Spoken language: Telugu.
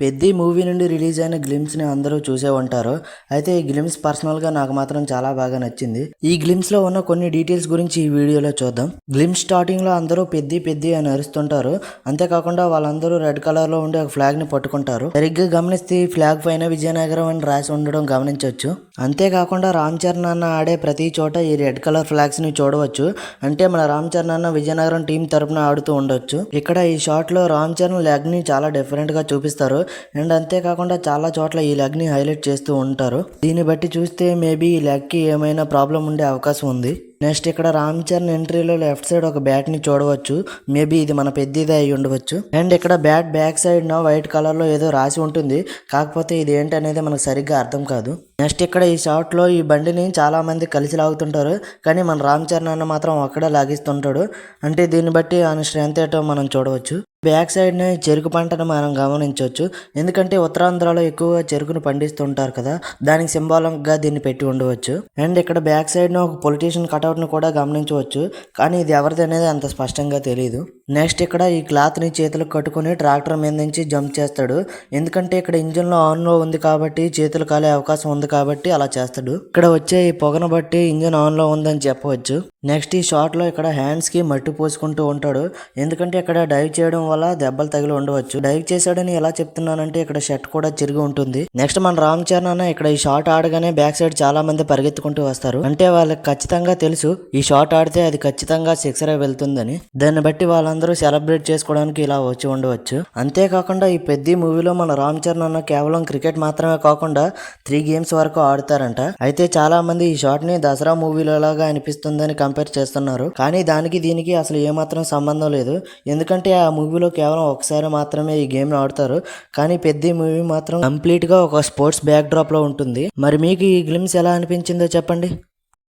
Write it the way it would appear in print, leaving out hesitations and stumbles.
పెద్ది మూవీ నుండి రిలీజ్ అయిన గ్లిమ్స్ని అందరూ చూసే ఉంటారు. అయితే ఈ గ్లిమ్స్ పర్సనల్గా నాకు మాత్రం చాలా బాగా నచ్చింది. ఈ గ్లిమ్స్లో ఉన్న కొన్ని డీటెయిల్స్ గురించి ఈ వీడియోలో చూద్దాం. గ్లిమ్స్ స్టార్టింగ్లో అందరూ పెద్ది పెద్ది అని అరుస్తుంటారు. అంతేకాకుండా వాళ్ళందరూ రెడ్ కలర్లో ఉండే ఒక ఫ్లాగ్ని పట్టుకుంటారు. సరిగ్గా గమనిస్తే ఈ ఫ్లాగ్ పైన విజయనగరం అని రాసి ఉండడం గమనించవచ్చు. అంతేకాకుండా రామ్ చరణ్ అన్న ఆడే ప్రతి చోట ఈ రెడ్ కలర్ ఫ్లాగ్స్ని చూడవచ్చు. అంటే మన రామ్ చరణ్ అన్న విజయనగరం టీం తరపున ఆడుతూ ఉండొచ్చు. ఇక్కడ ఈ షాట్లో రామ్ చరణ్ లెగ్ని చాలా డిఫరెంట్గా చూపిస్తారు. అండ్ అంతేకాకుండా చాలా చోట్ల ఈ లెగ్ ని హైలైట్ చేస్తూ ఉంటారు. దీన్ని బట్టి చూస్తే మేబీ ఈ లెగ్ కి ఏమైనా ప్రాబ్లం ఉండే అవకాశం ఉంది. నెక్స్ట్ ఇక్కడ రామ్ చరణ్ ఎంట్రీలో లెఫ్ట్ సైడ్ ఒక బ్యాట్ ని చూడవచ్చు. మేబీ ఇది మన పెద్దదే అయి ఉండవచ్చు. అండ్ ఇక్కడ బ్యాట్ బ్యాక్ సైడ్ నా వైట్ కలర్ లో ఏదో రాసి ఉంటుంది. కాకపోతే ఇది ఏంటనేది మనకు సరిగ్గా అర్థం కాదు. నెక్స్ట్ ఇక్కడ ఈ షాట్ లో ఈ బండిని చాలా మంది కలిసి లాగుతుంటారు. కానీ మన రామ్ చరణ్ అన్న మాత్రం ఒక్కడే లాగిస్తుంటాడు. అంటే దీన్ని బట్టి ఆయన స్ట్రెంత్ ఏంటో మనం చూడవచ్చు. బ్యాక్ సైడ్ ని చెరుకు పంటను మనం గమనించవచ్చు. ఎందుకంటే ఉత్తరాంధ్రలో ఎక్కువగా చెరుకును పండిస్తుంటారు కదా, దానికి సింబాలిక్ గా దీన్ని పెట్టి ఉండవచ్చు. అండ్ ఇక్కడ బ్యాక్ సైడ్ ఒక పొలిటీషియన్ కటౌట్ ను కూడా గమనించవచ్చు. కానీ ఇది ఎవరిది అనేది అంత స్పష్టంగా తెలియదు. నెక్స్ట్ ఇక్కడ ఈ క్లాత్ ని చేతులకు కట్టుకుని ట్రాక్టర్ మీద నుంచి జంప్ చేస్తాడు. ఎందుకంటే ఇక్కడ ఇంజిన్ లో ఆన్ లో ఉంది కాబట్టి చేతులు కాలే అవకాశం ఉంది కాబట్టి అలా చేస్తాడు. ఇక్కడ వచ్చే ఈ పొగను బట్టి ఇంజిన్ ఆన్ లో ఉందని చెప్పవచ్చు. నెక్స్ట్ ఈ షాట్ లో ఇక్కడ హ్యాండ్స్ కి మట్టి పోసుకుంటూ ఉంటాడు. ఎందుకంటే ఇక్కడ డైవ్ చేయడం వల్ల దెబ్బలు తగిలి ఉండవచ్చు. డైవ్ చేశాడని ఎలా చెప్తున్నానంటే ఇక్కడ షర్ట్ కూడా చిరిగి ఉంటుంది. నెక్స్ట్ మన రామ్ చరణ్ అన్న ఇక్కడ ఈ షాట్ ఆడగానే బ్యాక్ సైడ్ చాలా మంది పరిగెత్తుకుంటూ వస్తారు. అంటే వాళ్ళకి ఖచ్చితంగా తెలుసు ఈ షాట్ ఆడితే అది ఖచ్చితంగా సిక్సరే వెళ్తుందని. దాన్ని బట్టి వాళ్ళందరూ సెలబ్రేట్ చేసుకోవడానికి ఇలా వచ్చి ఉండవచ్చు. అంతేకాకుండా ఈ పెద్ద మూవీలో మన రామ్ చరణ్ అన్న కేవలం క్రికెట్ మాత్రమే కాకుండా 3 గేమ్స్ వరకు ఆడతారంట. అయితే చాలా మంది ఈ షాట్ ని దసరా మూవీలో లాగా అనిపిస్తుందని కంపేర్ చేస్తున్నారు. కానీ దానికి దీనికి అసలు ఏమాత్రం సంబంధం లేదు. ఎందుకంటే ఆ మూవీలో కేవలం ఒకసారి మాత్రమే ఈ గేమ్ ఆడతారు. కానీ పెద్ద మూవీ మాత్రం కంప్లీట్ గా ఒక స్పోర్ట్స్ బ్యాక్ డ్రాప్ లో ఉంటుంది. మరి మీకు ఈ గ్లిమ్స్ ఎలా అనిపించిందో చెప్పండి.